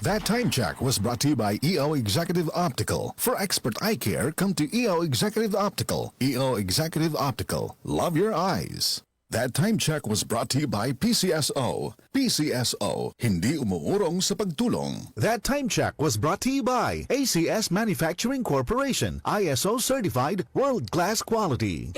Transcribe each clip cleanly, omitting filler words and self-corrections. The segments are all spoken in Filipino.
That time check was brought to you by EO Executive Optical. For expert eye care, come to EO Executive Optical. EO Executive Optical. Love your eyes. That time check was brought to you by PCSO. PCSO, hindi umuurong sa pagtulong. That time check was brought to you by ACS Manufacturing Corporation, ISO certified world-class quality.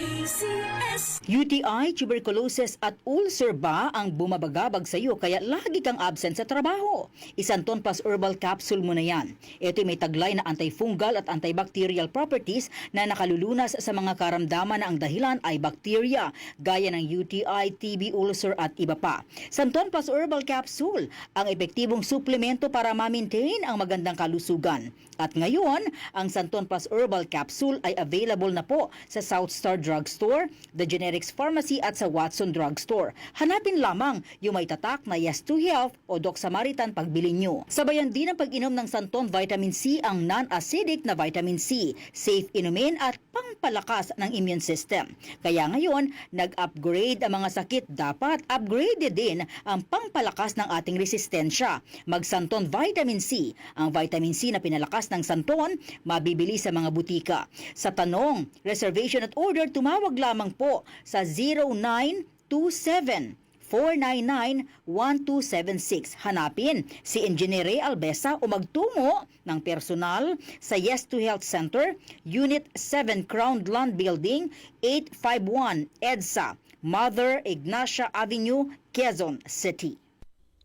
UTI, tuberculosis at ulcer ba ang bumabagabag sa iyo kaya lagi kang absent sa trabaho? Isanton Plus Herbal Capsule mo na yan. Ito may taglay na antifungal at antibacterial properties na nakalulunas sa mga karamdaman na ang dahilan ay bacteria, gaya ng UTI, TB, ulcer at iba pa. Santon Plus Herbal Capsule, ang epektibong suplemento para ma-maintain ang magandang kalusugan. At ngayon, ang Santon Plus Herbal Capsule ay available na po sa South Star Drugstore, The Generics Pharmacy at sa Watson Drugstore. Hanapin lamang yung may tatak na Yes to Health o Doc Samaritan pagbili nyo. Sabayan din ang pag-inom ng Santon Vitamin C, ang non-acidic na vitamin C, safe inumin at pangpalakas ng immune system. Kaya ngayon, nag-upgrade ang mga sakit, dapat upgraded din ang pangpalakas ng ating resistensya. Mag-Santon Vitamin C. Ang vitamin C na pinalakas ng Santon, mabibili sa mga butika. Sa tanong, reservation at order, tumawag lamang po sa 0927-499-1276. Hanapin si Engineer Ray Albesa o magtungo ng personal sa Yes to Health Center, Unit 7 Crown Land Building, 851 EDSA, Mother Ignacia Avenue, Quezon City.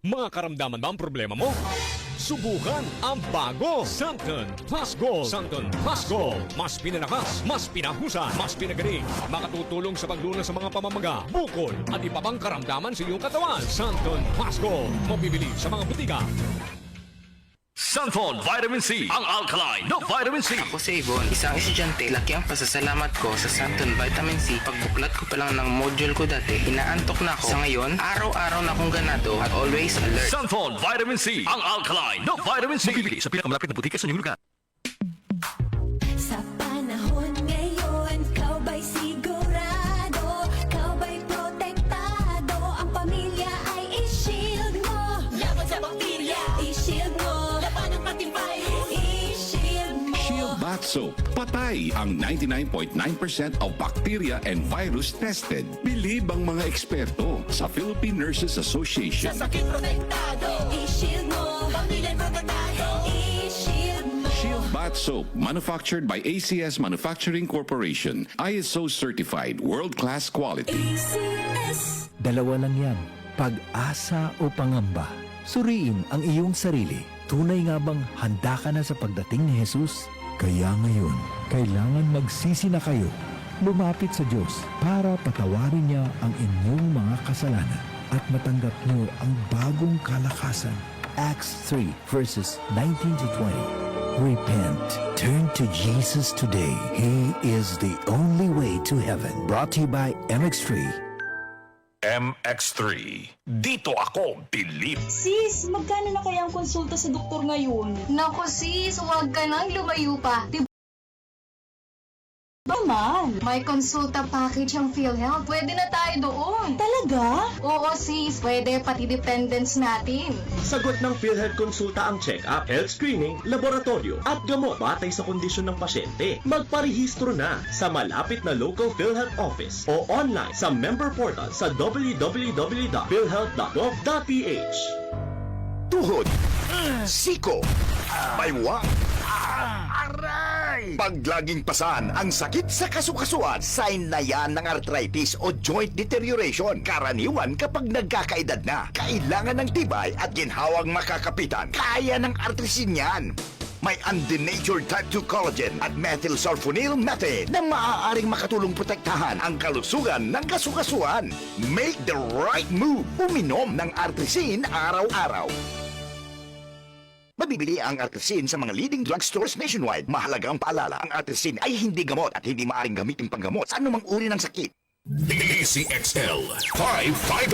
Mga karamdaman ba ang problema mo? Subukan ang bago Santon Plus Gold. Santon Plus Gold. Mas pinalakas, mas pinahusan, mas pinagaling. Makatutulong sa paglunas sa mga pamamaga, bukol at iba pang karamdaman sa iyong katawan. Santon Plus Gold. Mabibili sa mga butika. Santon Vitamin C, ang alkaline na vitamin C. Ako si Yvonne, isang estudyante. Laki ang pasasalamat ko sa Santon Vitamin C. Pagbuklat ko pa lang ng module ko dati, inaantok na ako. Sa ngayon, araw-araw na akong ganado at always alert. Santon Vitamin C, ang alkaline na vitamin C. Mabibili sa pinakamalapit na butika sa inyong lugar. Sa panahon ngayon, kau ba'y sigurado? Kau ba'y protektado? Ang pamilya ay i-shield mo. Laban sa bakterya, i-shield mo. Laban ng pati virus, i-shield mo. Shield Bath Soap. Patay ang 99.9% of bacteria and virus tested. Bilib ang mga eksperto sa Philippine Nurses Association. Sa sakit protektado, i-shield mo. Pamilya protektado, i-shield mo. Shield Bath Soap, manufactured by ACS Manufacturing Corporation. ISO certified, world-class quality. ACS. Dalawa lang yan, pag-asa o pangamba. Suriin ang iyong sarili. Tunay nga bang handa ka na sa pagdating ni Jesus? Kaya ngayon, kailangan magsisi na kayo. Lumapit sa Diyos para patawarin niya ang inyong mga kasalanan at matanggap niyo ang bagong kalakasan. Acts 3 verses 19 to 20. Repent. Turn to Jesus today. He is the only way to heaven. Brought to you by MX3. MX3. Dito ako, believe. Sis, magkano na kaya ang konsulta sa doktor ngayon? Nako sis, huwag ka nang lumayo pa. Naman. May konsulta package ang PhilHealth. Pwede na tayo doon. Talaga? Oo sis, pwede pati dependents natin. Sagot ng PhilHealth Konsulta ang check-up, health screening, laboratorio at gamot batay sa kondisyon ng pasyente. Magparehistro na sa malapit na local PhilHealth office o online sa member portal sa www.philhealth.gov.ph. Tuhod, siko, baywang, aray! Pag laging pasan ang sakit sa kasukasuan, sign na yan ng arthritis o joint deterioration. Karaniwan kapag nagkakaedad na, kailangan ng tibay at ginhawang makakapitan. Kaya ng artrisin yan. May undenatured type 2 collagen at methylsulfonyl methane na maaaring makatulong protektahan ang kalusugan ng kasukasuan. Make the right move. Uminom ng artrisin araw-araw. Mabibili ang artrisin sa mga leading drugstores nationwide. Mahalaga ang paalala, ang artrisin ay hindi gamot at hindi maaaring gamitin panggamot sa anumang uri ng sakit. DCXL 558